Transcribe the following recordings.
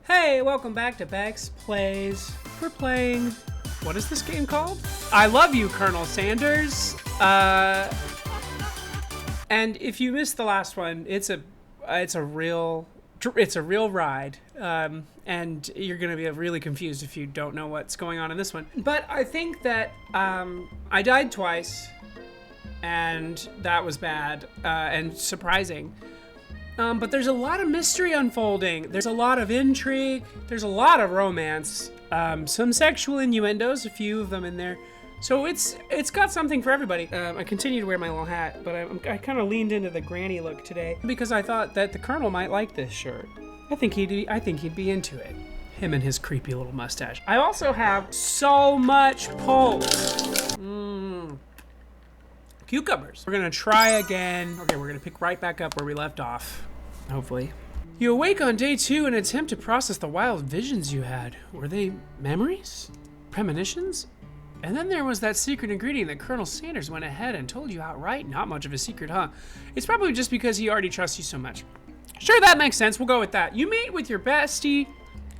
Hey, welcome back to Bex Plays. We're playing, what is this game called? I Love You, Colonel Sanders. And if you missed the last one, it's a real ride. And you're gonna be really confused if you don't know what's going on in this one. But I think that I died twice, and that was bad and surprising. But there's a lot of mystery unfolding. There's a lot of intrigue. There's a lot of romance. Some sexual innuendos, a few of them in there. So it's got something for everybody. I continue to wear my little hat, but I kind of leaned into the granny look today because I thought that the Colonel might like this shirt. I think he'd be into it. Him and his creepy little mustache. I also have so much pulse. Cucumbers. We're gonna try again. Okay, we're gonna pick right back up where we left off, hopefully. You awake on day 2 and attempt to process the wild visions you had. Were they memories? Premonitions? And then there was that secret ingredient that Colonel Sanders went ahead and told you outright. Not much of a secret, huh? It's probably just because he already trusts you so much. Sure, that makes sense. We'll go with that. You meet with your bestie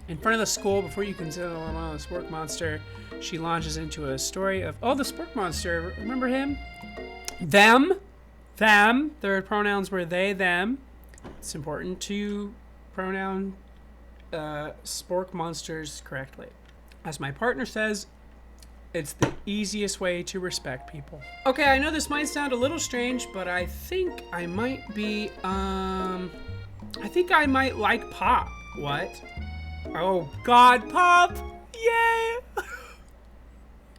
in front of the school before you consider the spork monster. She launches into a story of, the spork monster. Remember him? Them. Their pronouns were they, them. It's important to pronoun spork monsters correctly. As my partner says, it's the easiest way to respect people. Okay, I know this might sound a little strange, but I think I might be, I think I might like Pop. What? Oh God, Pop! Yay!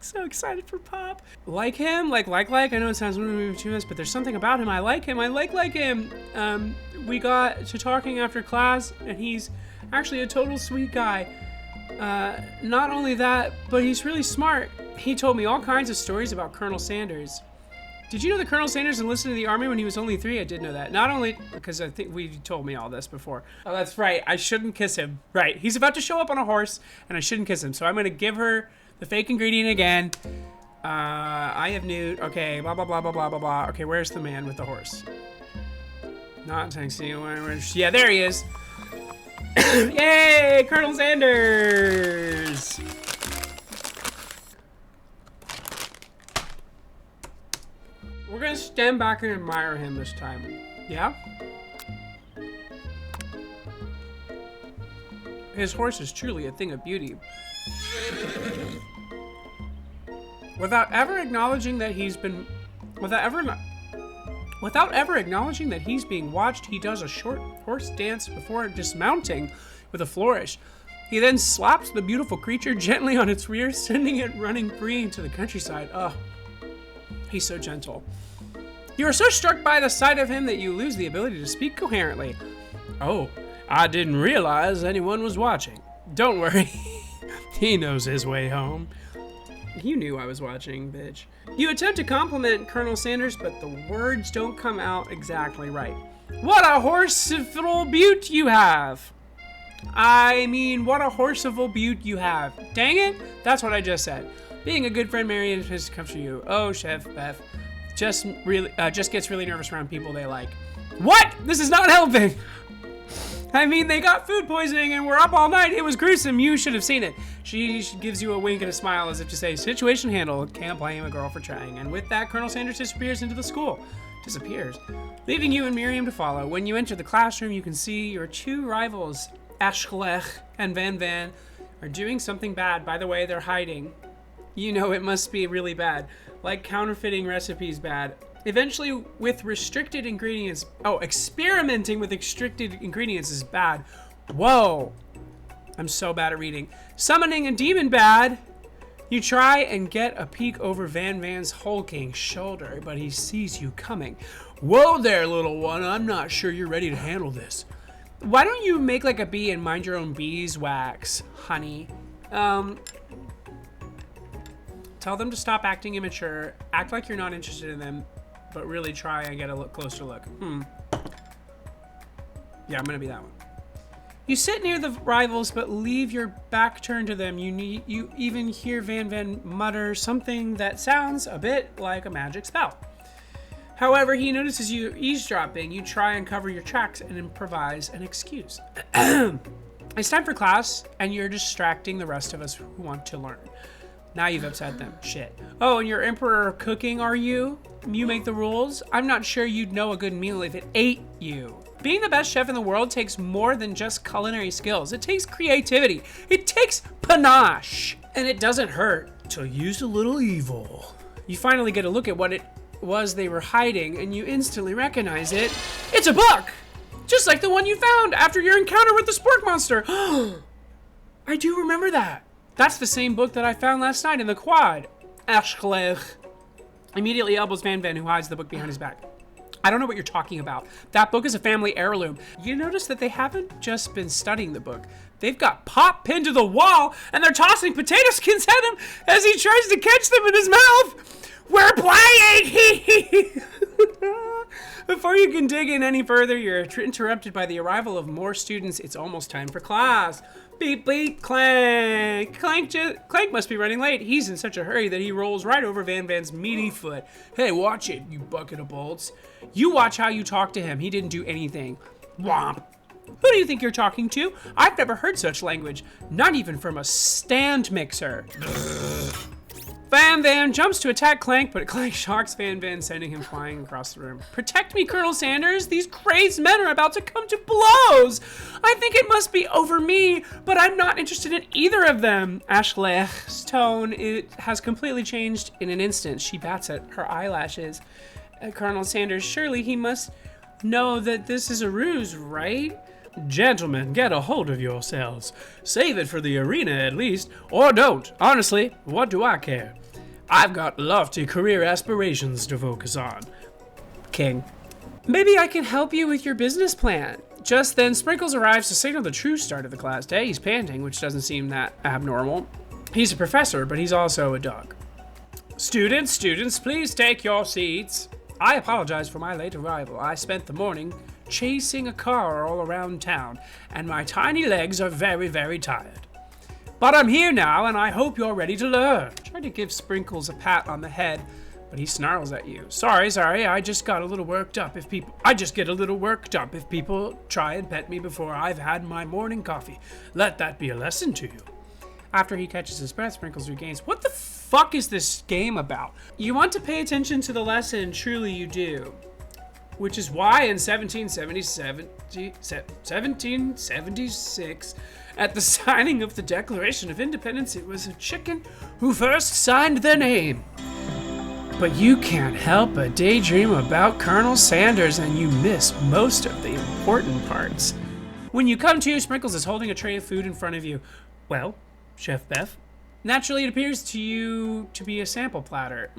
So excited for Pop. Like him, like. I know it sounds too much, but there's something about him. I like him. I like him. We got to talking after class, and he's actually a total sweet guy. Not only that, but he's really smart. He told me all kinds of stories about Colonel Sanders. Did you know that Colonel Sanders enlisted in the army when he was only 3? I did know that. Not only because I think we told me all this before. Oh, that's right. I shouldn't kiss him. Right. He's about to show up on a horse, and I shouldn't kiss him. So I'm going to give her the fake ingredient again. I have nude. Okay, blah, blah, blah, blah, blah, blah, blah. Okay, where's the man with the horse? Not sexy. Yeah, there he is. Yay, Colonel Sanders! We're gonna stand back and admire him this time. Yeah? His horse is truly a thing of beauty. Without ever acknowledging that he's being watched, he does a short horse dance before dismounting with a flourish. He then slaps the beautiful creature gently on its rear, sending it running free into the countryside. Oh, he's so gentle. You are so struck by the sight of him that you lose the ability to speak coherently. Oh, I didn't realize anyone was watching. Don't worry. He knows his way home. You knew I was watching, bitch. You attempt to compliment Colonel Sanders, but the words don't come out exactly right. What a horseful beaut you have! I mean, what a horseful beaut you have. Dang it, that's what I just said. Being a good friend, Marion, has come to you. Oh, Chef Beth, just gets really nervous around people they like. What? This is not helping. I mean, they got food poisoning and were up all night. It was gruesome. You should have seen it. She gives you a wink and a smile as if to say, situation handled. Can't blame a girl for trying. And with that, Colonel Sanders disappears into the school. Disappears. Leaving you and Miriam to follow. When you enter the classroom, you can see your 2 rivals, Ashkelech and Van Van, are doing something bad. By the way, they're hiding. You know it must be really bad. Like counterfeiting recipes bad. Eventually, with restricted ingredients... Oh, experimenting with restricted ingredients is bad. Whoa. I'm so bad at reading. Summoning a demon bad. You try and get a peek over Van Van's hulking shoulder, but he sees you coming. Whoa there, little one. I'm not sure you're ready to handle this. Why don't you make like a bee and mind your own beeswax, honey? Tell them to stop acting immature. Act like you're not interested in them. But really try and get a closer look. Yeah, I'm gonna be that one. You sit near the rivals, but leave your back turned to them. You even hear Van Van mutter something that sounds a bit like a magic spell. However, he notices you eavesdropping. You try and cover your tracks and improvise an excuse. It's time for class, and you're distracting the rest of us who want to learn. Now you've upset them. Shit. Oh, and you're emperor of cooking, are you? You make the rules? I'm not sure you'd know a good meal if it ate you. Being the best chef in the world takes more than just culinary skills. It takes creativity. It takes panache. And it doesn't hurt to use a little evil. You finally get a look at what it was they were hiding, and you instantly recognize it. It's a book! Just like the one you found after your encounter with the spork monster. I do remember that. That's the same book that I found last night in the quad. Ashklech immediately elbows Van Van, who hides the book behind his back. I don't know what you're talking about. That book is a family heirloom. You notice that they haven't just been studying the book. They've got Pop pinned to the wall, and they're tossing potato skins at him as he tries to catch them in his mouth. We're playing! Before you can dig in any further, you're interrupted by the arrival of more students. It's almost time for class. Beep, beep, clank. Clank must be running late. He's in such a hurry that he rolls right over Van Van's meaty foot. Hey, watch it, you bucket of bolts. You watch how you talk to him. He didn't do anything. Womp. Who do you think you're talking to? I've never heard such language. Not even from a stand mixer. Van Van jumps to attack Clank, but Clank shocks Van Van, sending him flying across the room. Protect me, Colonel Sanders. These crazed men are about to come to blows. I think it must be over me, but I'm not interested in either of them. Ashley's tone has completely changed in an instant. She bats at her eyelashes. Colonel Sanders, surely he must know that this is a ruse, right? Gentlemen, get a hold of yourselves. Save it for the arena at least, or don't. Honestly, what do I care? I've got lofty career aspirations to focus on. King. Maybe I can help you with your business plan. Just then, Sprinkles arrives to signal the true start of the class day. He's panting, which doesn't seem that abnormal. He's a professor, but he's also a dog. Students, please take your seats. I apologize for my late arrival. I spent the morning chasing a car all around town, and my tiny legs are very, very tired. But I'm here now, and I hope you're ready to learn. Try to give Sprinkles a pat on the head, but he snarls at you. Sorry, I just get a little worked up if people try and pet me before I've had my morning coffee. Let that be a lesson to you. After he catches his breath, Sprinkles regains. What the fuck is this game about? You want to pay attention to the lesson, truly you do. Which is why in 1776, at the signing of the Declaration of Independence, it was a chicken who first signed the name. But you can't help but daydream about Colonel Sanders, and you miss most of the important parts. When you come to, Sprinkles is holding a tray of food in front of you. Well, Chef Beth, naturally it appears to you to be a sample platter.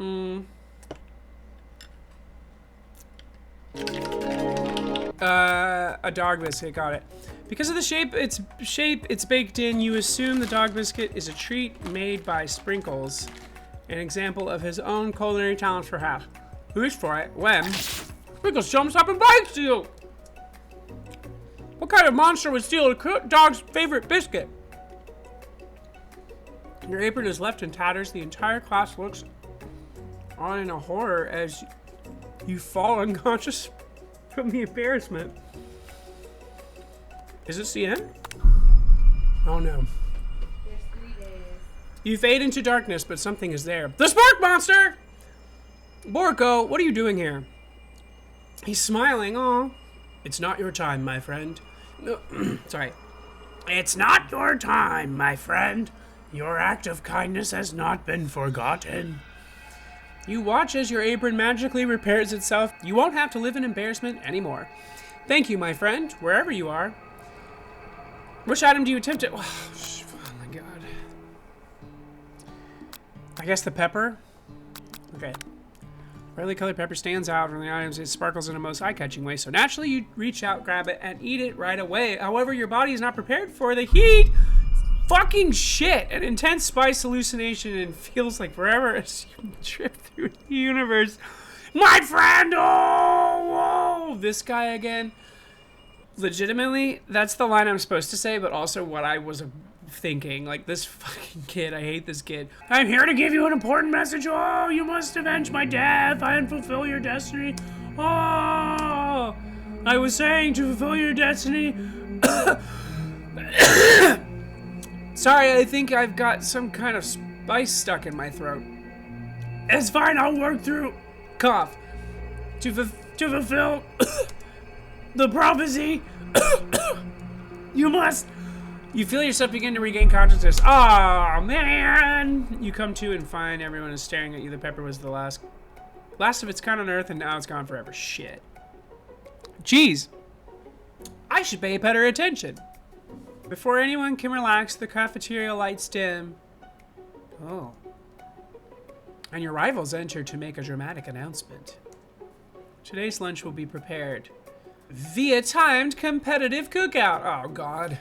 A dog biscuit, got it. Because of the shape it's baked in, you assume the dog biscuit is a treat made by Sprinkles, an example of his own culinary talent perhaps. Who reached for it when Sprinkles jumps up and bites you. What kind of monster would steal a dog's favorite biscuit? Your apron is left in tatters. The entire class looks on in a horror as you fall unconscious from the embarrassment. Is this the end? Oh no. There's 3 days. You fade into darkness, but something is there. The Spork Monster! Borko, what are you doing here? He's smiling. Aw. It's not your time, my friend. No, sorry. It's not your time, my friend. Your act of kindness has not been forgotten. You watch as your apron magically repairs itself. You won't have to live in embarrassment anymore. Thank you, my friend, wherever you are. Which item do you attempt to... Oh my god. I guess the pepper? Okay. Brightly colored pepper stands out from the items. It sparkles in a most eye-catching way. So naturally, you reach out, grab it, and eat it right away. However, your body is not prepared for the heat. Fucking shit! An intense spice hallucination and feels like forever as you trip through the universe. My friend! Oh! This guy again. Legitimately, that's the line I'm supposed to say, but also what I was thinking. Like, this fucking kid. I hate this kid. I'm here to give you an important message. Oh, you must avenge my death and fulfill your destiny. Oh! I was saying to fulfill your destiny... Sorry, I think I've got some kind of spice stuck in my throat. It's fine, I'll work through. Cough. To fulfill the prophecy, you must. You feel yourself begin to regain consciousness. Oh man! You come to and find everyone is staring at you. The pepper was the last of its kind on Earth, and now it's gone forever. Shit. Jeez. I should pay better attention. Before anyone can relax, the cafeteria lights dim. Oh. And your rivals enter to make a dramatic announcement. Today's lunch will be prepared via timed competitive cookout. Oh, God.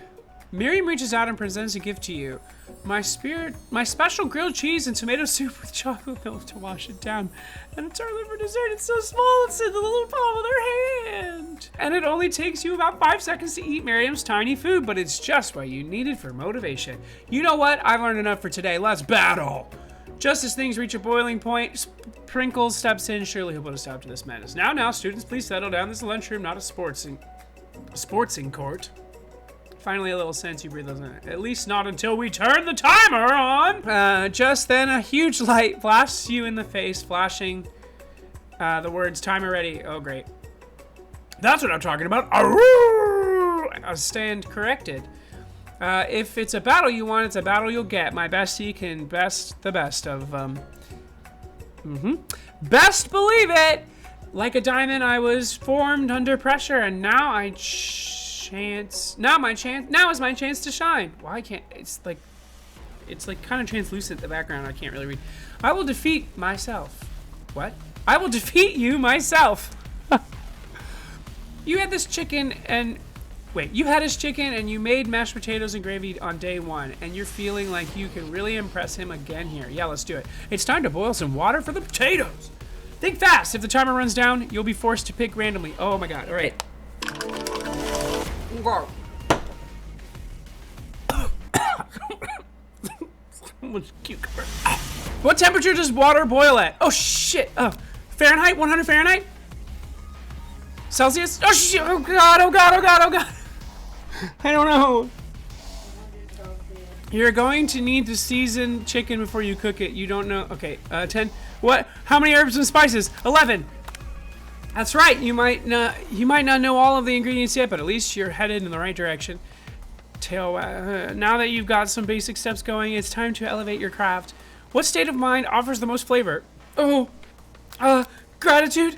Miriam reaches out and presents a gift to you. My special grilled cheese and tomato soup with chocolate milk to wash it down. And a tartlet for dessert. It's so small, it's in the little palm of their hand. And it only takes you about 5 seconds to eat Miriam's tiny food, but it's just what you needed for motivation. You know what? I've learned enough for today. Let's battle. Just as things reach a boiling point, Sprinkles steps in. Surely he'll put a stop to this madness. Now, students, please settle down. This is a lunchroom, not a sportsing court. Finally, a little sense you breathe. At least not until we turn the timer on. Just then, a huge light blasts you in the face, flashing the words "timer ready." Oh, great! That's what I'm talking about. Arroo! I stand corrected. If it's a battle you want, it's a battle you'll get. My bestie can best the best of, Best believe it! Like a diamond, I was formed under pressure, and now now is my chance to shine. Why can't, it's like kind of translucent in the background, I can't really read. I will defeat myself. What? I will defeat you myself. You had this chicken and... Wait, you had his chicken and you made mashed potatoes and gravy on day 1, and you're feeling like you can really impress him again here. Yeah, let's do it. It's time to boil some water for the potatoes. Think fast. If the timer runs down, you'll be forced to pick randomly. Oh my God. All right. What temperature does water boil at? Oh shit. Oh, Fahrenheit? 100 Fahrenheit? Celsius? Oh shit. Oh God. Oh God. Oh God. Oh God. I don't know. You're going to need to season chicken before you cook it. You don't know. Okay, 10. What? How many herbs and spices? 11. That's right. You might not know all of the ingredients yet, but at least you're headed in the right direction. Now that you've got some basic steps going, it's time to elevate your craft. What state of mind offers the most flavor? Oh, gratitude.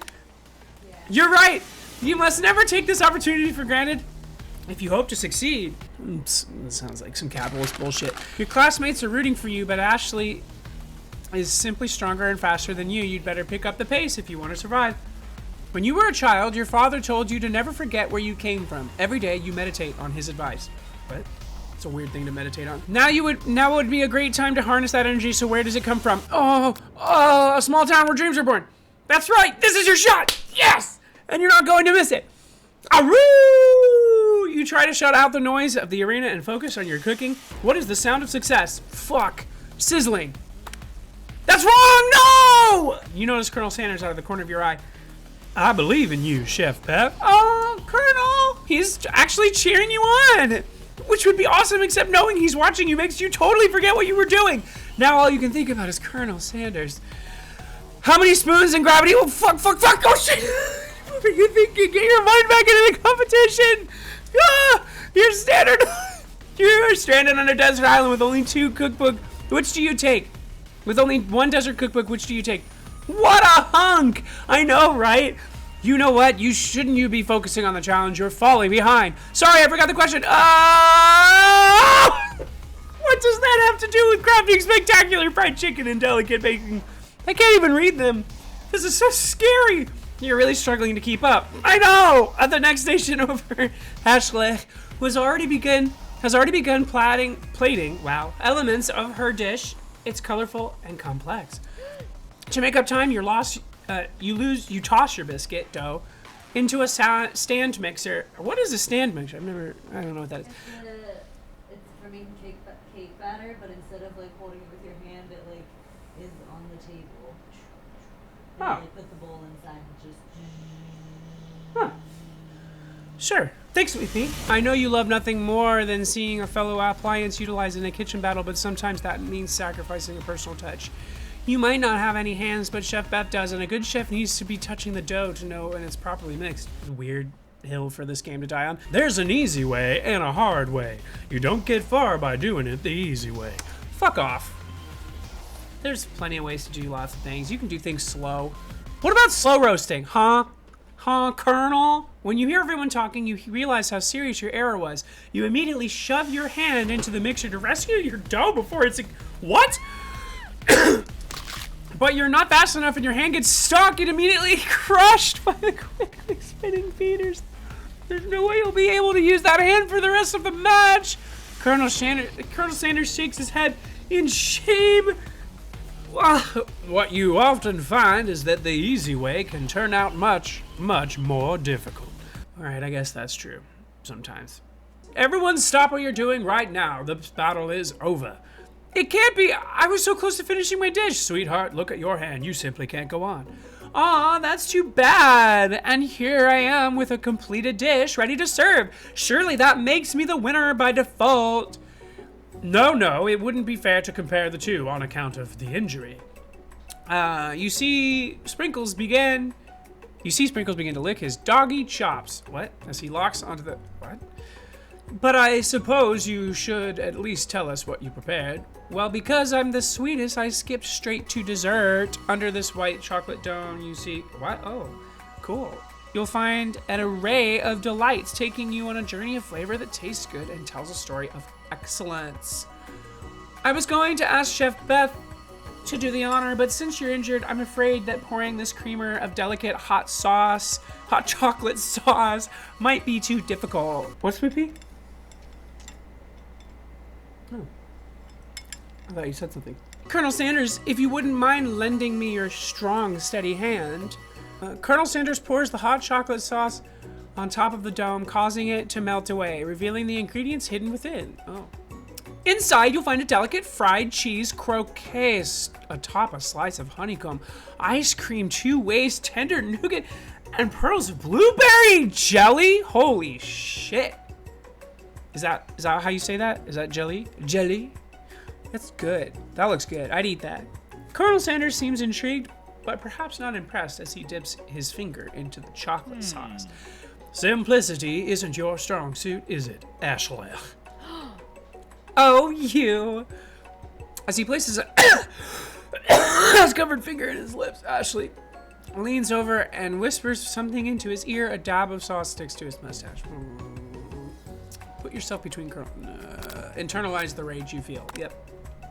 Yeah. You're right. You must never take this opportunity for granted. If you hope to succeed. Sounds like some capitalist bullshit. Your classmates are rooting for you, but Ashley is simply stronger and faster than you. You'd better pick up the pace if you want to survive. When you were a child, your father told you to never forget where you came from. Every day you meditate on his advice. What? It's a weird thing to meditate on. Now would be a great time to harness that energy, so where does it come from? Oh, a small town where dreams are born. That's right, this is your shot! Yes! And you're not going to miss it. Aroo! You try to shut out the noise of the arena and focus on your cooking. What is the sound of success? Fuck. Sizzling. That's wrong! No! You notice Colonel Sanders out of the corner of your eye. I believe in you, Chef Pep. Oh, Colonel! He's actually cheering you on! Which would be awesome, except knowing he's watching you makes you totally forget what you were doing. Now all you can think about is Colonel Sanders. How many spoons in gravity? Oh, fuck! Oh, shit! You think you get your mind back into the competition? Ah, you're stranded on a desert island with only 2 cookbooks. Which do you take? With only 1 desert cookbook, which do you take? What a hunk! I know, right? You know what? You shouldn't be focusing on the challenge. You're falling behind. Sorry, I forgot the question. What does that have to do with crafting spectacular fried chicken and delicate baking? I can't even read them. This is so scary. You're really struggling to keep up. I know! At the next station over, Ashley has already begun plating, elements of her dish. It's colorful and complex. To make up time, you toss your biscuit dough into a stand mixer. What is a stand mixer? I don't know what that is. It's for making cake batter, but instead of like holding it with your hand, it like is on the table. And you like, put the bowl inside and just. Huh. Sure. Thanks, Sweetie. I know you love nothing more than seeing a fellow appliance utilized in a kitchen battle, but sometimes that means sacrificing a personal touch. You might not have any hands, but Chef Beth does, and a good chef needs to be touching the dough to know when it's properly mixed. Weird hill for this game to die on. There's an easy way and a hard way. You don't get far by doing it the easy way. Fuck off. There's plenty of ways to do lots of things. You can do things slow. What about slow roasting, huh? Huh, Colonel? When you hear everyone talking, you realize how serious your error was. You immediately shove your hand into the mixer to rescue your dough before it's... What? But you're not fast enough and your hand gets stuck and immediately crushed by the quickly spinning feeders. There's no way you'll be able to use that hand for the rest of the match. Colonel Sanders shakes his head in shame. Well, what you often find is that the easy way can turn out much, much more difficult. All right, I guess that's true. Sometimes. Everyone stop what you're doing right now. The battle is over. It can't be. I was so close to finishing my dish. Sweetheart, look at your hand. You simply can't go on. Aw, that's too bad. And here I am with a completed dish ready to serve. Surely that makes me the winner by default. No, it wouldn't be fair to compare the two on account of the injury. You see Sprinkles begin to lick his doggy chops. What? As he locks onto the... What? But I suppose you should at least tell us what you prepared. Well, because I'm the sweetest, I skipped straight to dessert. Under this white chocolate dome, you see... What? Oh, cool. You'll find an array of delights taking you on a journey of flavor that tastes good and tells a story of excellence. I was going to ask Chef Beth to do the honor, but since you're injured, I'm afraid that pouring this creamer of delicate hot chocolate sauce, might be too difficult. What's Whippy? Oh. I thought you said something. Colonel Sanders, if you wouldn't mind lending me your strong, steady hand. Colonel Sanders pours the hot chocolate sauce on top of the dome, causing it to melt away, revealing the ingredients hidden within. Oh. Inside, you'll find a delicate fried cheese croquet atop a slice of honeycomb, ice cream, 2 ways, tender nougat, and pearls of blueberry jelly. Holy shit. Is that how you say that? Is that jelly? Jelly? That's good. That looks good. I'd eat that. Colonel Sanders seems intrigued, but perhaps not impressed as he dips his finger into the chocolate sauce. Simplicity isn't your strong suit, is it, Ashley? Oh, you. As he places his covered finger in his lips, Ashley leans over and whispers something into his ear. A dab of sauce sticks to his mustache. Put yourself between internalize the rage you feel. Yep.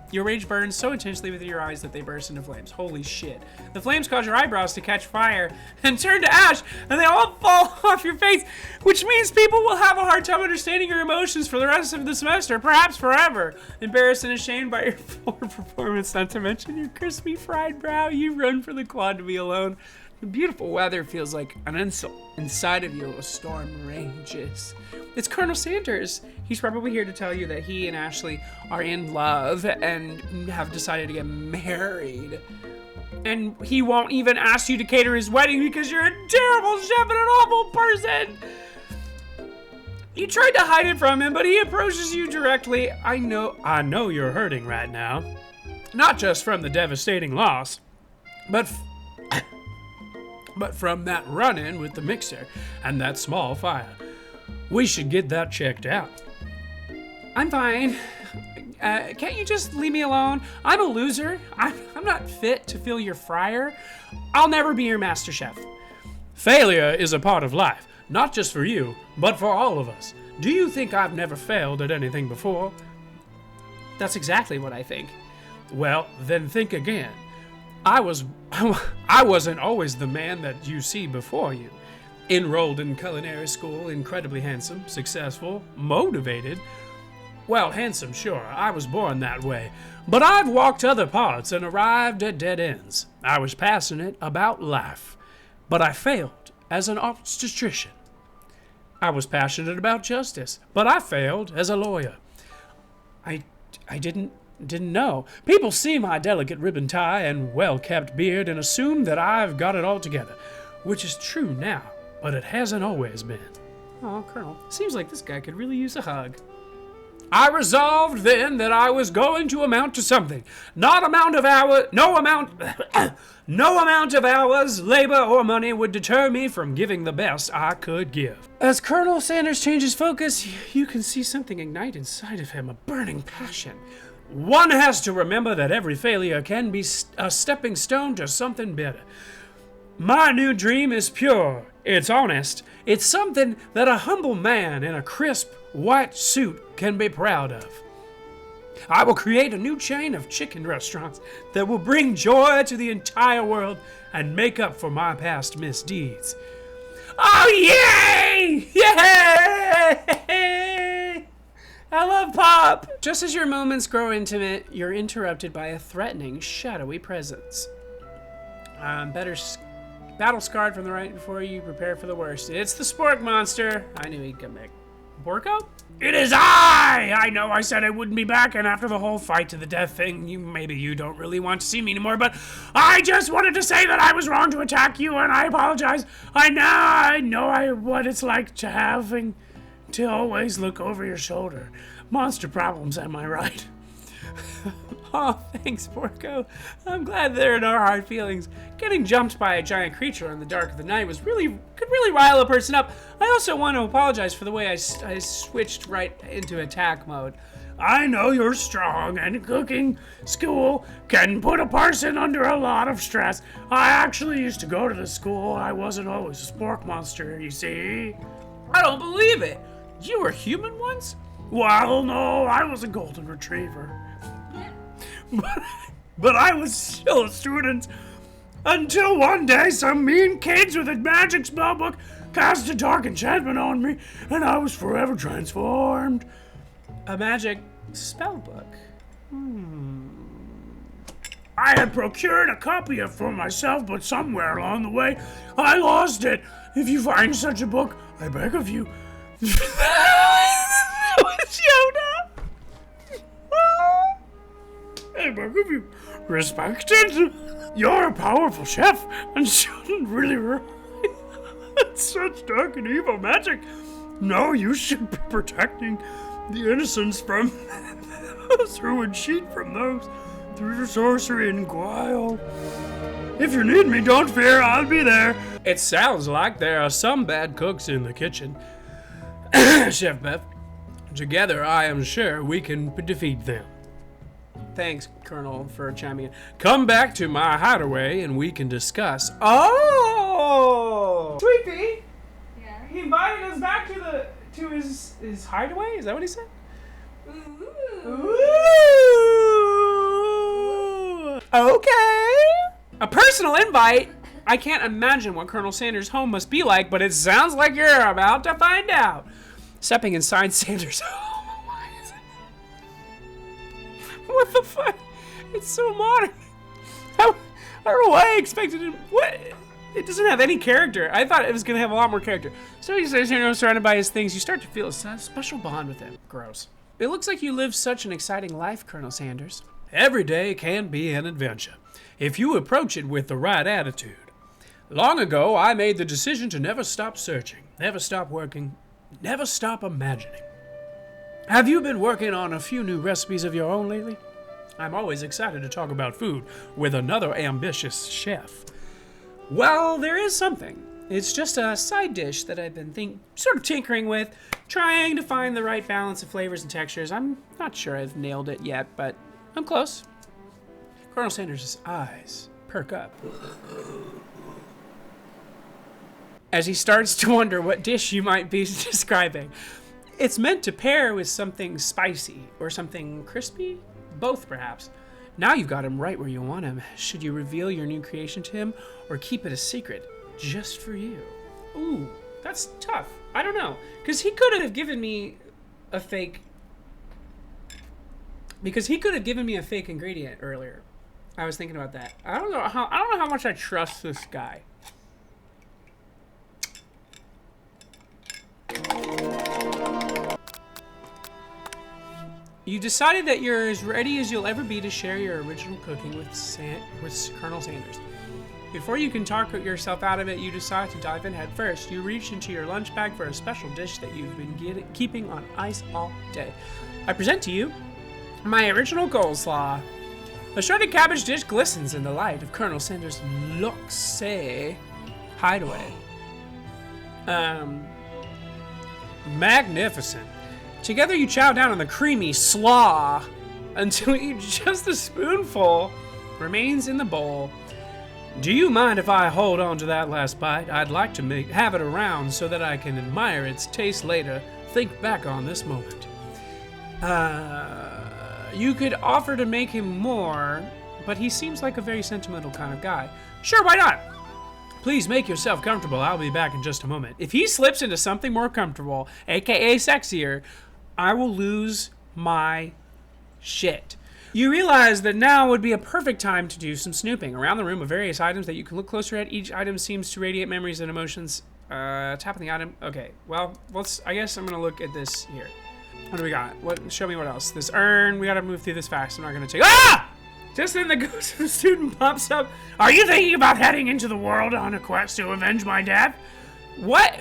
Your rage burns so intensely within your eyes that they burst into flames. Holy shit. The flames cause your eyebrows to catch fire and turn to ash, and they all fall off your face, which means people will have a hard time understanding your emotions for the rest of the semester, perhaps forever. Embarrassed and ashamed by your poor performance, not to mention your crispy fried brow, you run for the quad to be alone. The beautiful weather feels like an insult. Inside of you, a storm rages. It's Colonel Sanders. He's probably here to tell you that he and Ashley are in love and have decided to get married. And he won't even ask you to cater his wedding because you're a terrible chef and an awful person. You tried to hide it from him, but he approaches you directly. I know you're hurting right now. Not just from the devastating loss, but from that run-in with the mixer and that small fire. We should get that checked out. I'm fine. Can't you just leave me alone? I'm a loser. I'm not fit to fill your fryer. I'll never be your master chef. Failure is a part of life, not just for you, but for all of us. Do you think I've never failed at anything before? That's exactly what I think. Well, then think again. I wasn't always the man that you see before you. Enrolled in culinary school, incredibly handsome, successful, motivated. Well, handsome, sure, I was born that way. But I've walked other paths and arrived at dead ends. I was passionate about life, but I failed as an obstetrician. I was passionate about justice, but I failed as a lawyer. I didn't know. People see my delicate ribbon tie and well-kept beard and assume that I've got it all together, which is true now, but it hasn't always been. Oh, Colonel, seems like this guy could really use a hug. I resolved then that I was going to amount to something. No amount of hours, labor, or money would deter me from giving the best I could give. As Colonel Sanders changes focus, you can see something ignite inside of him, a burning passion. One has to remember that every failure can be a stepping stone to something better. My new dream is pure. It's honest. It's something that a humble man in a crisp white suit can be proud of. I will create a new chain of chicken restaurants that will bring joy to the entire world and make up for my past misdeeds. Oh, yay! Yay! I love pop! Just as your moments grow intimate, you're interrupted by a threatening, shadowy presence. Battle scarred from the right before you prepare for the worst. It's the Spork monster. I knew he'd come back. Borko? It is I know I said I wouldn't be back, and after the whole fight to the death thing, maybe you don't really want to see me anymore, but I just wanted to say that I was wrong to attack you, and I apologize. I know what it's like to having to always look over your shoulder. Monster problems, am I right? Oh, thanks, Porco. I'm glad there are no hard feelings. Getting jumped by a giant creature in the dark of the night could really rile a person up. I also want to apologize for the way I switched right into attack mode. I know you're strong, and cooking school can put a person under a lot of stress. I actually used to go to the school. I wasn't always a spork monster, you see. I don't believe it. You were human once? Well, no, I was a golden retriever. But I was still a student until one day some mean kids with a magic spellbook cast a dark enchantment on me, and I was forever transformed. A magic spellbook? I had procured a copy of it for myself, but somewhere along the way, I lost it. If you find such a book, I beg of you. That was Yoda. I beg of you, respect it. You're a powerful chef and shouldn't really rely on such dark and evil magic. No, you should be protecting the innocents from those who would cheat from those through sorcery and guile. If you need me, don't fear, I'll be there. It sounds like there are some bad cooks in the kitchen. Chef Beth, together I am sure we can defeat them. Thanks, Colonel, for chiming in. Come back to my hideaway and we can discuss. Oh! Sweetie! Yeah. He invited us back to his hideaway? Is that what he said? Ooh. Ooh! Okay! A personal invite? I can't imagine what Colonel Sanders' home must be like, but it sounds like you're about to find out. Stepping inside Sanders' home. What the fuck? It's so modern. I don't know why I expected it. What? It doesn't have any character. I thought it was going to have a lot more character. So he says, surrounded by his things, you start to feel a special bond with him. Gross. It looks like you live such an exciting life, Colonel Sanders. Every day can be an adventure, if you approach it with the right attitude. Long ago, I made the decision to never stop searching, never stop working, never stop imagining. Have you been working on a few new recipes of your own lately? I'm always excited to talk about food with another ambitious chef. Well, there is something. It's just a side dish that I've been sort of tinkering with, trying to find the right balance of flavors and textures. I'm not sure I've nailed it yet, but I'm close. Colonel Sanders' eyes perk up as he starts to wonder what dish you might be describing. It's meant to pair with something spicy or something crispy. Both, perhaps. Now you've got him right where you want him. Should you reveal your new creation to him or keep it a secret just for you? Ooh, that's tough. I don't know. Because he could have given me a fake... ingredient earlier. I was thinking about that. I don't know how much I trust this guy. You decided that you're as ready as you'll ever be to share your original cooking with Colonel Sanders. Before you can talk yourself out of it, you decide to dive in head first. You reach into your lunch bag for a special dish that you've been keeping on ice all day. I present to you my original coleslaw. The shredded cabbage dish glistens in the light of Colonel Sanders' luxe hideaway. Magnificent. Together you chow down on the creamy slaw until just a spoonful remains in the bowl. Do you mind if I hold on to that last bite? I'd like to have it around so that I can admire its taste later. Think back on this moment. You could offer to make him more, but he seems like a very sentimental kind of guy. Sure, why not? Please make yourself comfortable. I'll be back in just a moment. If he slips into something more comfortable, aka sexier, I will lose my shit. You realize that now would be a perfect time to do some snooping. Around the room of various items that you can look closer at. Each item seems to radiate memories and emotions. Tap on the item. Okay, well, I guess I'm gonna look at this here. What do we got? Show me what else. This urn, we gotta move through this fast. I'm not gonna take, Just then the ghost of a student pops up. Are you thinking about heading into the world on a quest to avenge my death? What?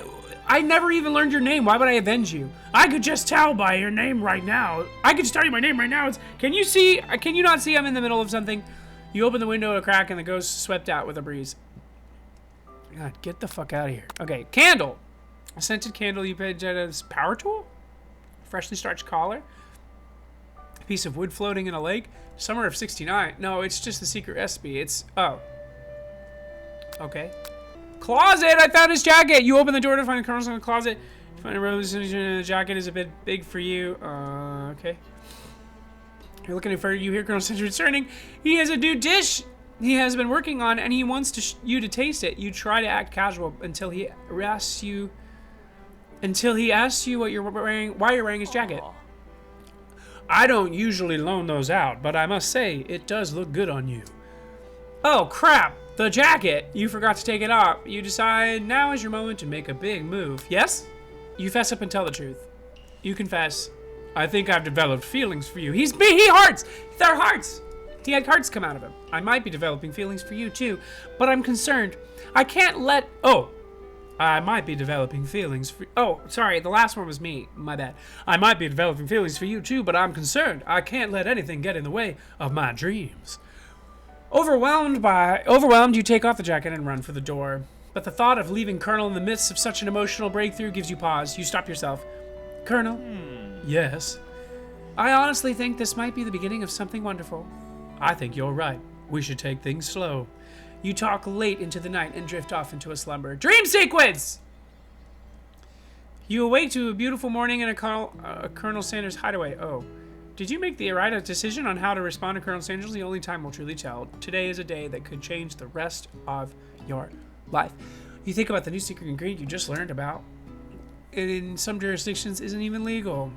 I never even learned your name. Why would I avenge you? I could just tell by your name right now. I could just tell you my name right now. Can you not see I'm in the middle of something? You open the window a crack and the ghost swept out with a breeze. God, get the fuck out of here. Okay, candle. A scented candle. You put this power tool? Freshly starched collar. A piece of wood floating in a lake. Summer of 69. No, it's just the secret recipe. Oh. Okay. Closet! I found his jacket! You open the door to find the Colonel's in the closet. You find a rose in the jacket is a bit big for you. Okay. You're looking for you hear Colonel Sanders returning. He has a new dish he has been working on and he wants you to taste it. You try to act casual until he asks you what you're wearing, why you're wearing his jacket. I don't usually loan those out, but I must say, it does look good on you. Oh, crap! The jacket! You forgot to take it off. You decide now is your moment to make a big move. Yes? You fess up and tell the truth. You confess, I think I've developed feelings for you. He hearts! They're hearts! He had hearts come out of him. I might be developing feelings for you, too, but I'm concerned. I can't let... I might be developing feelings for... Oh, sorry, the last one was me. My bad. I might be developing feelings for you, too, but I'm concerned. I can't let anything get in the way of my dreams. Overwhelmed, you take off the jacket and run for the door. But the thought of leaving Colonel in the midst of such an emotional breakthrough gives you pause. You stop yourself. Colonel? Yes? I honestly think this might be the beginning of something wonderful. I think you're right. We should take things slow. You talk late into the night and drift off into a slumber. Dream sequence! You awake to a beautiful morning in a Colonel Sanders hideaway. Oh. Did you make the right decision on how to respond to Colonel Sanders? The only time will truly tell. Today is a day that could change the rest of your life. You think about the new secret ingredient you just learned about. It in some jurisdictions isn't even legal.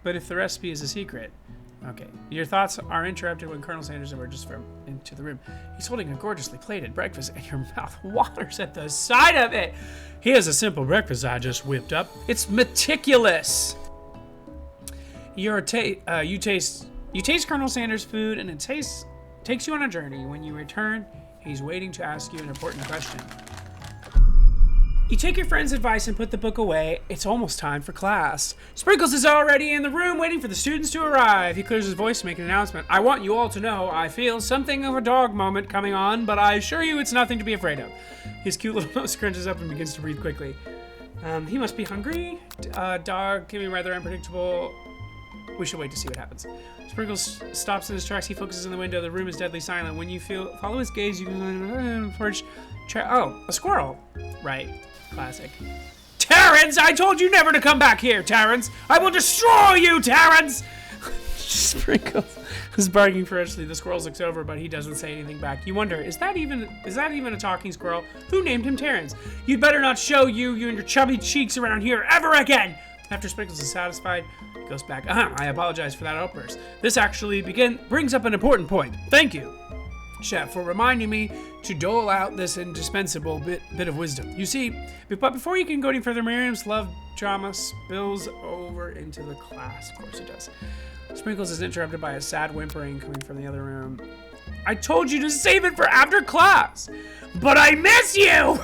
But if the recipe is a secret... Okay. Your thoughts are interrupted when Colonel Sanders emerges into the room. He's holding a gorgeously plated breakfast and your mouth waters at the sight of it. Here's a simple breakfast I just whipped up. It's meticulous. You taste Colonel Sanders' food and it takes you on a journey. When you return, he's waiting to ask you an important question. You take your friend's advice and put the book away. It's almost time for class. Sprinkles is already in the room waiting for the students to arrive. He clears his voice to make an announcement. I want you all to know I feel something of a dog moment coming on, but I assure you it's nothing to be afraid of. His cute little nose crunches up and begins to breathe quickly. He must be hungry. Dog can be rather unpredictable. We should wait to see what happens. Sprinkles stops in his tracks. He focuses in the window. The room is deadly silent. When you follow his gaze, you can porch. A squirrel. Right. Classic. Terrence! I told you never to come back here, Terrence! I will destroy you, Terrence! Sprinkles is barking ferociously. The squirrel looks over, but he doesn't say anything back. You wonder, is that even a talking squirrel? Who named him Terrence? You'd better not show you and your chubby cheeks around here ever again! After Sprinkles is satisfied, he goes back. I apologize for that outburst. This actually brings up an important point. Thank you, Chef, for reminding me to dole out this indispensable bit of wisdom. You see, but before you can go any further, Miriam's love drama spills over into the class. Of course it does. Sprinkles is interrupted by a sad whimpering coming from the other room. I told you to save it for after class. But I miss you!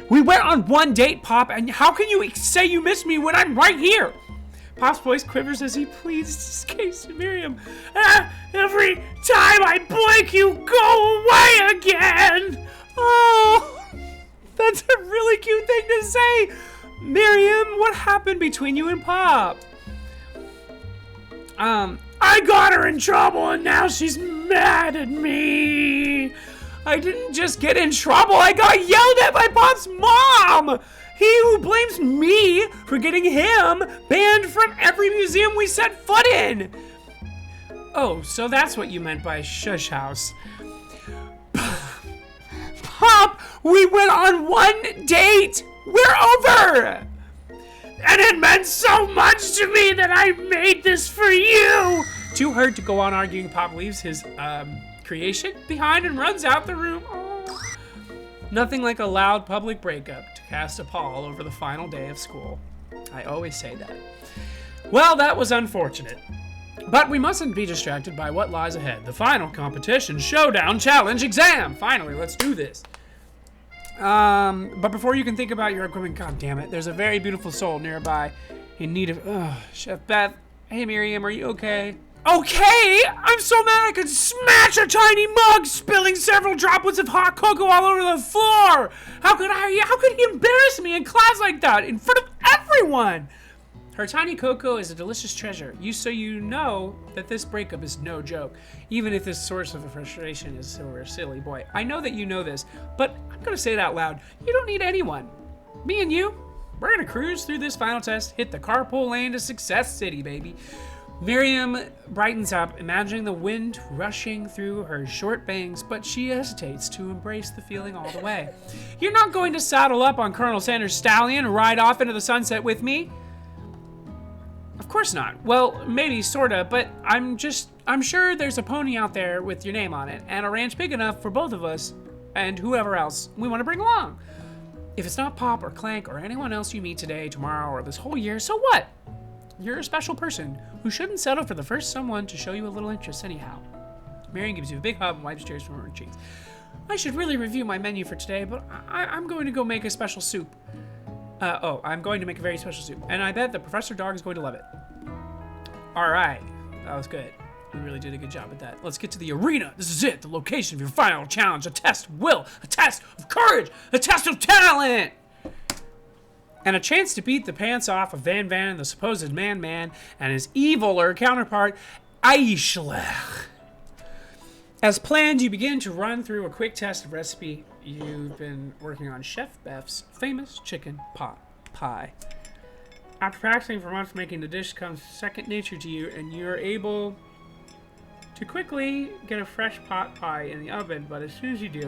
We went on one date, Pop, and how can you say you miss me when I'm right here? Pop's voice quivers as he pleads his case to Miriam. Every time I blink, you go away again! Oh, that's a really cute thing to say. Miriam, what happened between you and Pop? I got her in trouble and now she's mad at me. I didn't just get in trouble, I got yelled at by Pop's mom! He who blames me for getting him banned from every museum we set foot in! Oh, so that's what you meant by shush house. Pop, we went on one date! We're over! And it meant so much to me that I made this for you! Too hurt to go on arguing, Pop leaves his, creation behind and runs out the room. Oh. Nothing like a loud public breakup to cast a pall over the final day of school. I always say that. Well, that was unfortunate. But we mustn't be distracted by what lies ahead. The final competition, showdown, challenge, exam. Finally, let's do this. But before you can think about your upcoming, god damn it, there's a very beautiful soul nearby in need of, Chef Beth. Hey Miriam, are you okay? Okay! I'm so mad I could smash a tiny mug, spilling several droplets of hot cocoa all over the floor! How could he embarrass me in class like that, in front of everyone? Her tiny cocoa is a delicious treasure. So you know that this breakup is no joke, even if this source of frustration is so a silly boy. I know that you know this, but I'm gonna say it out loud. You don't need anyone. Me and you, we're gonna cruise through this final test, hit the carpool lane to Success City, baby. Miriam brightens up, imagining the wind rushing through her short bangs, but she hesitates to embrace the feeling all the way. You're not going to saddle up on Colonel Sanders' stallion and ride off into the sunset with me? Of course not. Well, maybe, sorta, but I'm sure there's a pony out there with your name on it, and a ranch big enough for both of us and whoever else we want to bring along. If it's not Pop or Clank or anyone else you meet today, tomorrow, or this whole year, so what? You're a special person who shouldn't settle for the first someone to show you a little interest anyhow. Marion gives you a big hug and wipes tears from her cheeks. I should really review my menu for today, but I'm going to go make a special soup. I'm going to make a very special soup, and I bet the Professor Dog is going to love it. All right, that was good. We really did a good job at that. Let's get to the arena. This is it, the location of your final challenge, a test of will, a test of courage, a test of talent! And a chance to beat the pants off of Van Van and the supposed Man-Man and his eviler counterpart, Aishlech. As planned, you begin to run through a quick test of recipe. You've been working on Chef Beth's famous chicken pot pie. After practicing for months, making the dish comes second nature to you, and you're able to quickly get a fresh pot pie in the oven, but as soon as you do,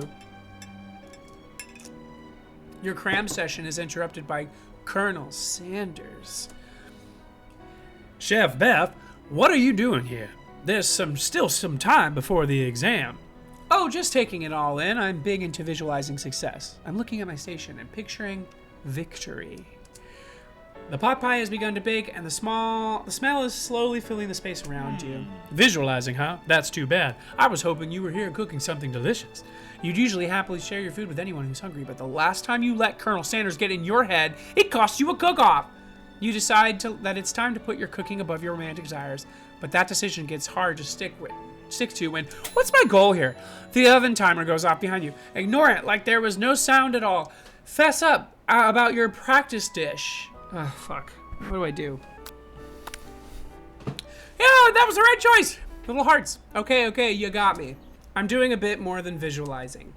your cram session is interrupted by Colonel Sanders. Chef Beth, what are you doing here? There's still some time before the exam. Oh, just taking it all in. I'm big into visualizing success. I'm looking at my station and picturing victory. The pot pie has begun to bake, and the smell is slowly filling the space around you. Visualizing, huh? That's too bad. I was hoping you were here cooking something delicious. You'd usually happily share your food with anyone who's hungry, but the last time you let Colonel Sanders get in your head, it cost you a cook-off. You decide that it's time to put your cooking above your romantic desires, but that decision gets hard to stick to when, what's my goal here? The oven timer goes off behind you. Ignore it like there was no sound at all. Fess up about your practice dish. Oh, fuck. What do I do? Yeah, that was the right choice. Little hearts. Okay, you got me. I'm doing a bit more than visualizing.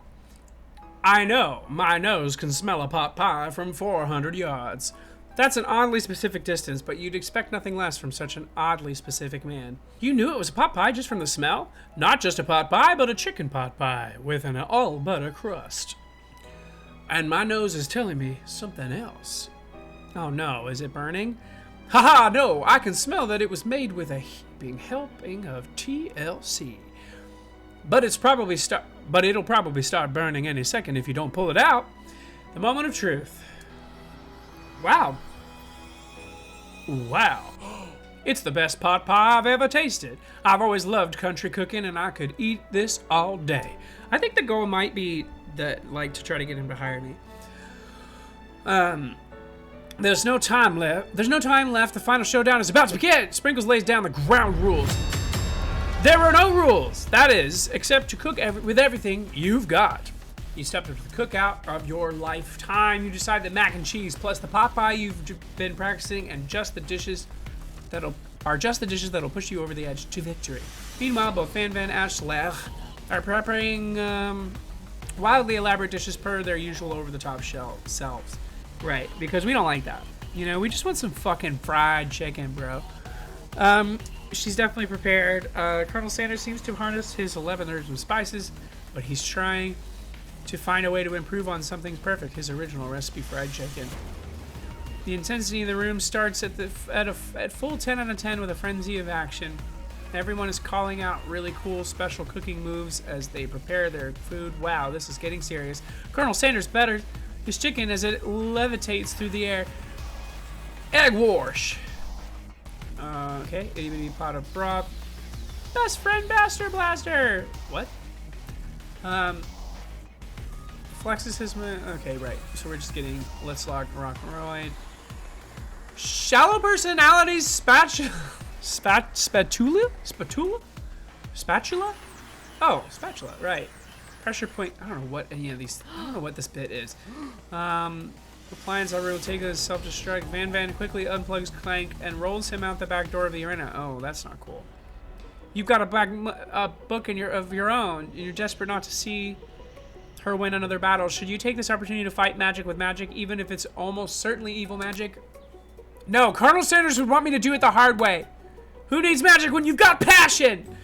I know, my nose can smell a pot pie from 400 yards. That's an oddly specific distance, but you'd expect nothing less from such an oddly specific man. You knew it was a pot pie just from the smell? Not just a pot pie, but a chicken pot pie with an all-butter crust. And my nose is telling me something else. Oh no, is it burning? Haha, no, I can smell that it was made with a heaping helping of TLC. But it'll probably start burning any second if you don't pull it out. The moment of truth. Wow. It's the best pot pie I've ever tasted. I've always loved country cooking, and I could eat this all day. I think the goal might be that, like, to try to get him to hire me. There's no time left. The final showdown is about to begin. Sprinkles lays down the ground rules. There are no rules. That is, except to cook with everything you've got. You step up to the cookout of your lifetime. You decide that mac and cheese plus the pot pie you've been practicing and just the dishes that'll push you over the edge to victory. Meanwhile, both Van Van Ashler are preparing wildly elaborate dishes per their usual over-the-top selves. Right, because we don't like that. You know, we just want some fucking fried chicken, bro. She's definitely prepared. Colonel Sanders seems to harness his 11 herbs and spices, but he's trying to find a way to improve on something perfect, his original recipe fried chicken. The intensity in the room starts at full 10 out of 10 with a frenzy of action. Everyone is calling out really cool special cooking moves as they prepare their food. Wow, this is getting serious. Colonel Sanders betters his chicken as it levitates through the air. Egg wash. Okay, itty bitty pot of broth. Best friend Baster Blaster. What? Flexes his. Okay, right. So we're just getting Let's Rock and Roll. Shallow personalities spatula? Oh, spatula, right. Pressure point. I don't know what any of these. I don't know what this bit is. Appliance over will take a self-destruct. Van Van quickly unplugs Clank and rolls him out the back door of the arena. Oh, that's not cool. You've got a book of your own, and you're desperate not to see her win another battle. Should you take this opportunity to fight magic with magic, even if it's almost certainly evil magic? No, Colonel Sanders would want me to do it the hard way. Who needs magic when you've got passion?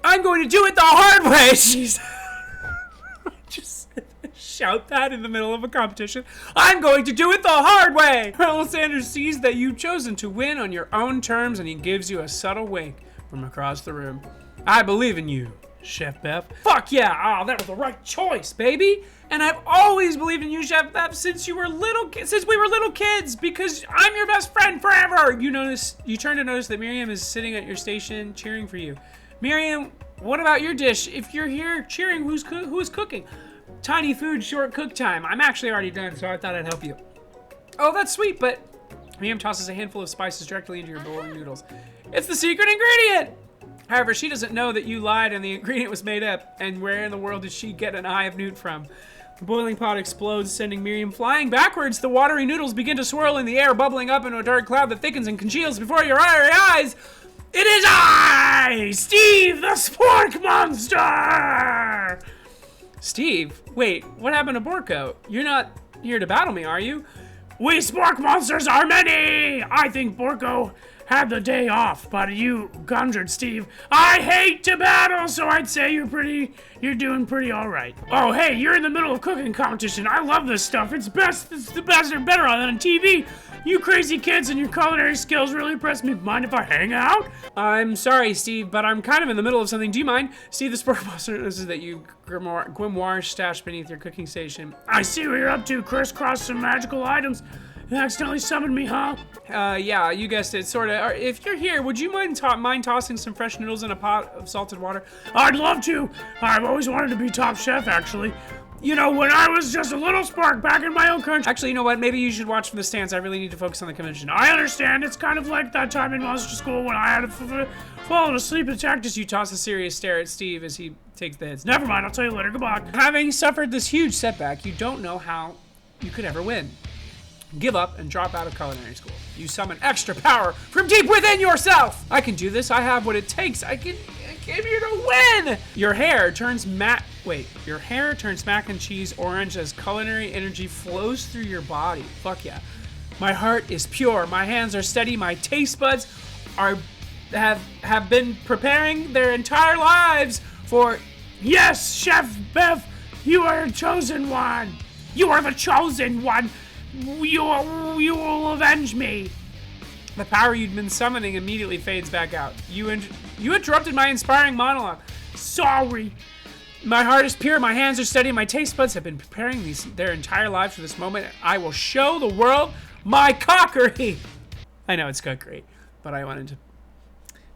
I'm going to do it the hard way. Jeez. Just shout that in the middle of a competition. I'm going to do it the hard way. Colonel Sanders sees that you've chosen to win on your own terms, and he gives you a subtle wink from across the room. I believe in you, Chef Bev. Fuck yeah! Oh, that was the right choice, baby. And I've always believed in you, Chef Bev, since we were little kids, because I'm your best friend forever. You turn to notice that Miriam is sitting at your station cheering for you. Miriam, what about your dish? If you're here cheering, who's cooking? Tiny food, short cook time. I'm actually already done, so I thought I'd help you. Oh, that's sweet, but Miriam tosses a handful of spices directly into your bowl of noodles. It's the secret ingredient! However, she doesn't know that you lied and the ingredient was made up, and where in the world did she get an eye of newt from? The boiling pot explodes, sending Miriam flying backwards. The watery noodles begin to swirl in the air, bubbling up into a dark cloud that thickens and congeals before your very eyes. It is I, Steve, the Spork Monster! Steve? Wait, what happened to Borko? You're not here to battle me, are you? We Spork Monsters are many! I think Borko had the day off, but you conjured Steve. I hate to battle, so I'd say you're doing pretty all right. Oh, hey, you're in the middle of cooking competition. I love this stuff. It's the best or better on TV. You crazy kids and your culinary skills really impress me. Mind if I hang out? I'm sorry, Steve, but I'm kind of in the middle of something. Do you mind? Steve the Sport Monster notices that you grimoire stashed beneath your cooking station. I see what you're up to. Crisscross some magical items. You accidentally summoned me, huh? Yeah, you guessed it, sorta. If you're here, would you mind tossing some fresh noodles in a pot of salted water? I'd love to. I've always wanted to be top chef, actually. You know, when I was just a little spark back in my own country. Actually, you know what? Maybe you should watch from the stands. I really need to focus on the convention. I understand. It's kind of like that time in monster school when I had to fall asleep and tactics. You toss a serious stare at Steve as he takes the hits. Never mind. I'll tell you later. Goodbye. Having suffered this huge setback, you don't know how you could ever win. Give up and drop out of culinary school. You summon extra power from deep within yourself. I can do this. I have what it takes. I came here to win. Your hair turns mac and cheese orange as culinary energy flows through your body. Fuck yeah. My heart is pure. My hands are steady. My taste buds have been preparing their entire lives for. Yes, Chef Bev, you are a chosen one. You are the chosen one. You will avenge me. The power you'd been summoning immediately fades back out. You interrupted my inspiring monologue. Sorry. My heart is pure, my hands are steady, my taste buds have been preparing their entire lives for this moment. I will show the world my cockery. I know, it's cookery. but I wanted to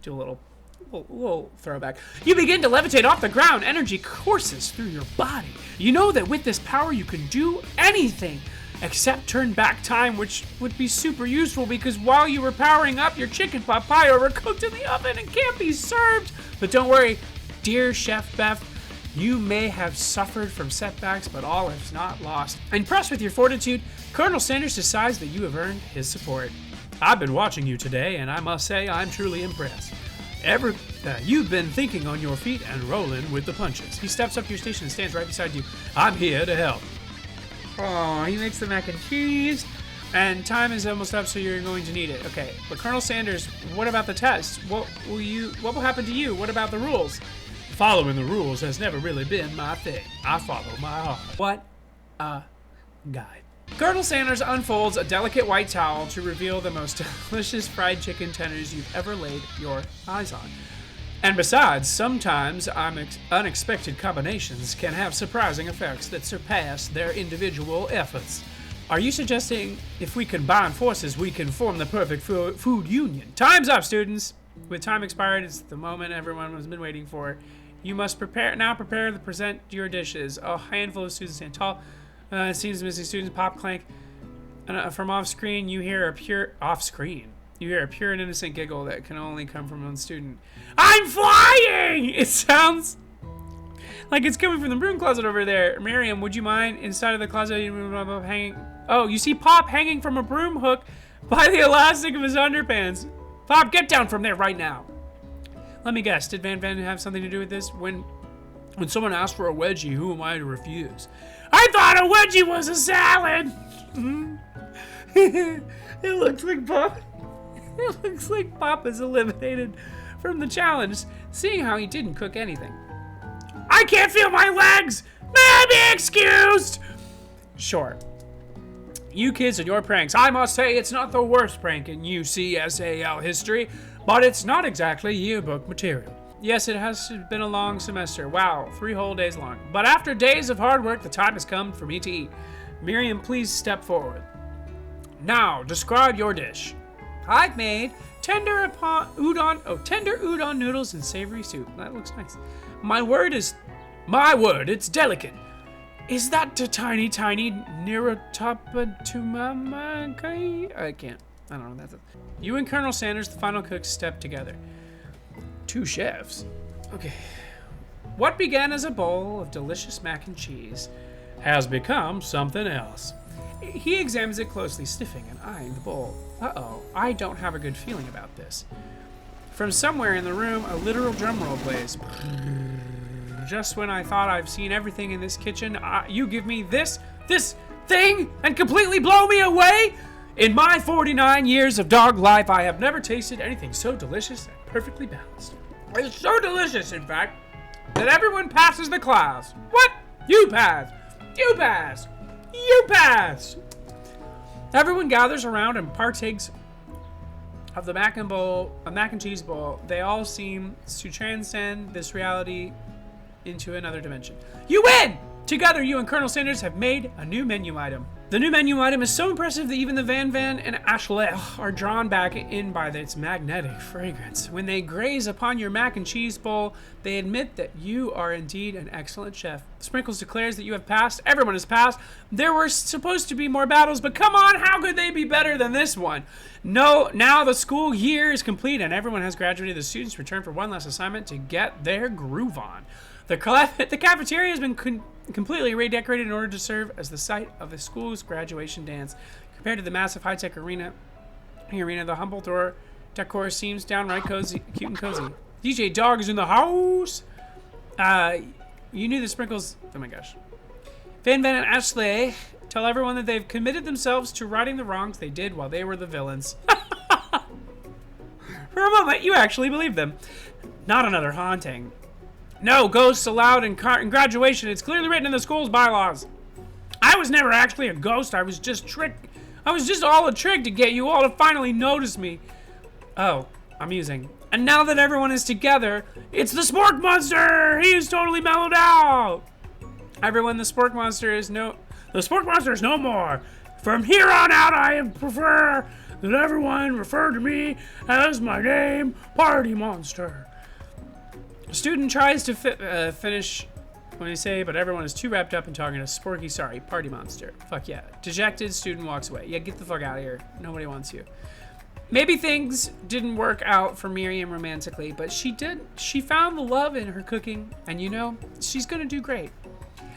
do a little throwback. You begin to levitate off the ground. Energy courses through your body. You know that with this power, you can do anything except turn back time, which would be super useful because while you were powering up, your chicken pot pie overcooked in the oven and can't be served. But don't worry, dear Chef Beth, you may have suffered from setbacks, but all is not lost. Impressed with your fortitude, Colonel Sanders decides that you have earned his support. I've been watching you today, and I must say I'm truly impressed. You've been thinking on your feet and rolling with the punches. He steps up to your station and stands right beside you. I'm here to help. Oh, he makes the mac and cheese. And time is almost up, so you're going to need it. Okay, but Colonel Sanders, what about the test? What will happen to you? What about the rules? Following the rules has never really been my thing. I follow my heart. What a guy. Colonel Sanders unfolds a delicate white towel to reveal the most delicious fried chicken tenders you've ever laid your eyes on. And besides, sometimes unexpected combinations can have surprising effects that surpass their individual efforts. Are you suggesting if we combine forces, we can form the perfect food union? Time's up, students! With time expired, it's the moment everyone has been waiting for. You must prepare to present your dishes. A handful of students stand tall. It seems missing students pop clank. From off screen, you hear a pure and innocent giggle that can only come from one student. I'm flying! It sounds like it's coming from the broom closet over there. Miriam, would you mind inside of the closet hanging? Oh, you see Pop hanging from a broom hook by the elastic of his underpants. Pop, get down from there right now. Let me guess, did Van Van have something to do with this? When someone asked for a wedgie, who am I to refuse? I thought a wedgie was a salad! It looks like Pop. It looks like Pop is eliminated from the challenge, seeing how he didn't cook anything. I can't feel my legs! May I be excused? Sure. You kids and your pranks. I must say it's not the worst prank in UCSAL history, but it's not exactly yearbook material. Yes, it has been a long semester. Wow, 3 whole days long. But after days of hard work, the time has come for me to eat. Miriam, please step forward. Now, describe your dish. I've made tender udon noodles and savory soup. That looks nice. My word, it's delicate. Is that the tiny Nirotapa I can't. I don't know. That's it. You and Colonel Sanders, the final cooks, step together. 2 chefs. Okay. What began as a bowl of delicious mac and cheese has become something else. He examines it closely, sniffing and eyeing the bowl. Uh-oh, I don't have a good feeling about this. From somewhere in the room, a literal drum roll plays. Just when I thought I've seen everything in this kitchen, you give me this thing and completely blow me away? In my 49 years of dog life, I have never tasted anything so delicious and perfectly balanced. It's so delicious, in fact, that everyone passes the class. What? You pass. You pass. You pass. Everyone gathers around and partakes of the mac and cheese bowl. They all seem to transcend this reality into another dimension. You win! Together, you and Colonel Sanders have made a new menu item. The new menu item is so impressive that even the Van Van and Ashley are drawn back in by its magnetic fragrance. When they graze upon your mac and cheese bowl, they admit that you are indeed an excellent chef. Sprinkles declares that you have passed. Everyone has passed. There were supposed to be more battles, but come on, how could they be better than this one? No, now the school year is complete and everyone has graduated. The students return for one last assignment to get their groove on. The cafeteria has been completely redecorated in order to serve as the site of the school's graduation dance. Compared to the massive high-tech arena, the humble decor seems downright cute and cozy. DJ Dog is in the house. You knew the sprinkles. Oh my gosh. Van Van and Ashley tell everyone that they've committed themselves to righting the wrongs they did while they were the villains. For a moment, you actually believe them. Not another haunting. No, ghosts allowed in graduation. It's clearly written in the school's bylaws. I was never actually a ghost. I was just all a trick to get you all to finally notice me. Oh, amusing. And now that everyone is together, it's the Spork Monster! He is totally mellowed out! Everyone, the Spork Monster is no more. From here on out, I prefer that everyone refer to me as my name, Party Monster. A student tries to finish when they say, but everyone is too wrapped up in talking to Sporky. Sorry, Party Monster. Fuck yeah. Dejected, student walks away. Yeah, get the fuck out of here. Nobody wants you. Maybe things didn't work out for Miriam romantically, but she did. She found the love in her cooking, and you know, she's gonna do great.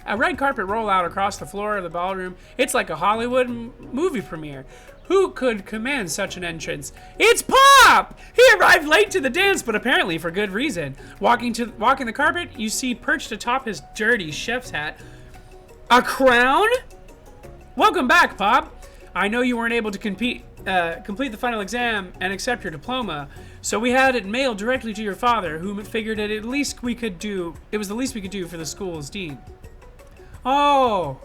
A red carpet rollout across the floor of the ballroom. It's like a Hollywood movie premiere. Who could command such an entrance? It's Pop! He arrived late to the dance, but apparently for good reason. Walking the carpet, you see perched atop his dirty chef's hat a crown? Welcome back, Pop. I know you weren't able to complete the final exam and accept your diploma, so we had it mailed directly to your father, who figured that it was the least we could do for the school's dean. Oh,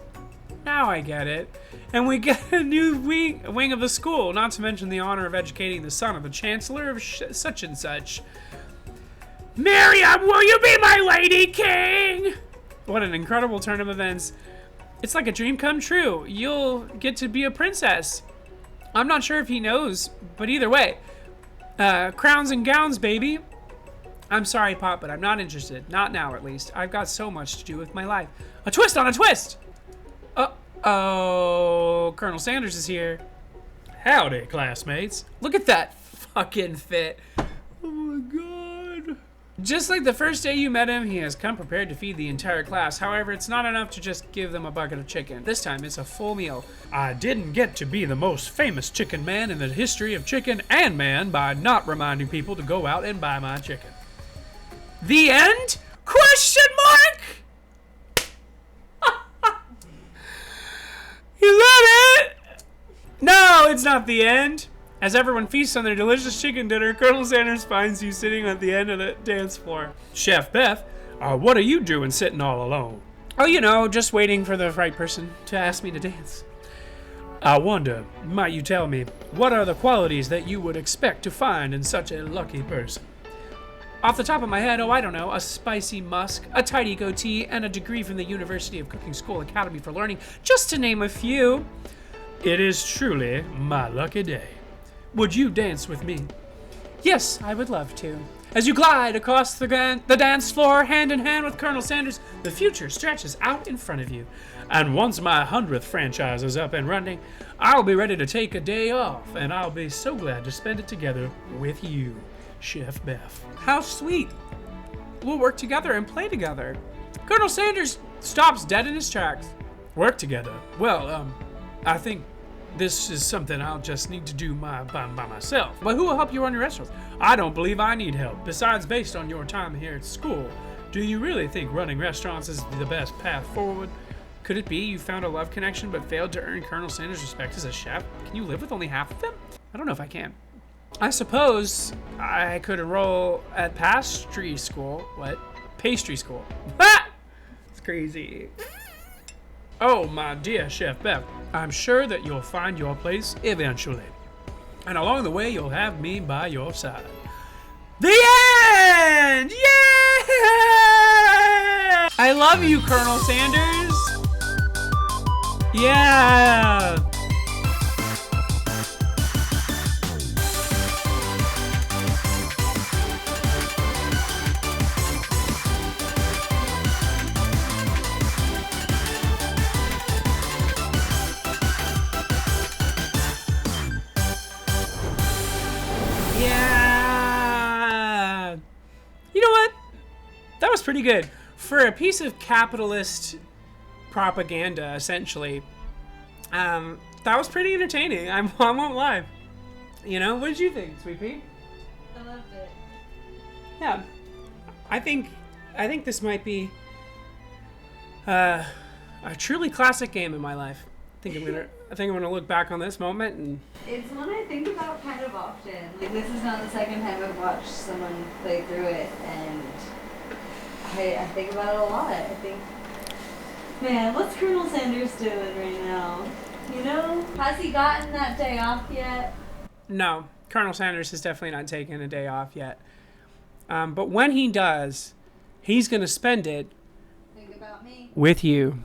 now I get it. And we get a new wing of the school, not to mention the honor of educating the son of the chancellor of such and such. Miriam, will you be my lady king? What an incredible turn of events. It's like a dream come true. You'll get to be a princess. I'm not sure if he knows, but either way, crowns and gowns, baby. I'm sorry, Pop, but I'm not interested. Not now, at least. I've got so much to do with my life. A twist on a twist! Uh-oh, Colonel Sanders is here. Howdy, classmates. Look at that fucking fit. Oh my god. Just like the first day you met him, he has come prepared to feed the entire class. However, it's not enough to just give them a bucket of chicken. This time, it's a full meal. I didn't get to be the most famous chicken man in the history of chicken and man by not reminding people to go out and buy my chicken. The end? Question mark? Is that it? No, it's not the end. As everyone feasts on their delicious chicken dinner, Colonel Sanders finds you sitting at the end of the dance floor. Chef Beth, what are you doing sitting all alone? Oh, you know, just waiting for the right person to ask me to dance. I wonder, might you tell me, what are the qualities that you would expect to find in such a lucky person? Off the top of my head, I don't know, a spicy musk, a tidy goatee, and a degree from the University of Cooking School Academy for Learning, just to name a few. It is truly my lucky day. Would you dance with me? Yes, I would love to. As you glide across the dance floor, hand in hand with Colonel Sanders, the future stretches out in front of you. And once my 100th franchise is up and running, I'll be ready to take a day off, and I'll be so glad to spend it together with you, Chef Beth. How sweet. We'll work together and play together. Colonel Sanders stops dead in his tracks. Work together? Well, I think this is something I'll just need to do by myself. But who will help you run your restaurants? I don't believe I need help. Besides, based on your time here at school, do you really think running restaurants is the best path forward? Could it be you found a love connection but failed to earn Colonel Sanders' respect as a chef? Can you live with only half of them? I don't know if I can. I suppose I could enroll at pastry school. What? Pastry school. Ha! It's crazy. Oh, my dear Chef Beth, I'm sure that you'll find your place eventually. And along the way, you'll have me by your side. The end! Yeah! I love you, Colonel Sanders. Yeah! Yeah! You know what? That was pretty good. For a piece of capitalist propaganda, essentially, that was pretty entertaining. I won't lie. You know, what did you think, Sweet Pea? I loved it. Yeah. I think this might be a truly classic game in my life. I think I'm gonna look back on this moment and It's one I think about kind of often. Like, this is not the second time I've watched someone play through it, and I think about it a lot. I think, man, what's Colonel Sanders doing right now? You know? Has he gotten that day off yet? no, Colonel Sanders has definitely not taken a day off yet. But when he does, he's gonna spend it Think about me. with you.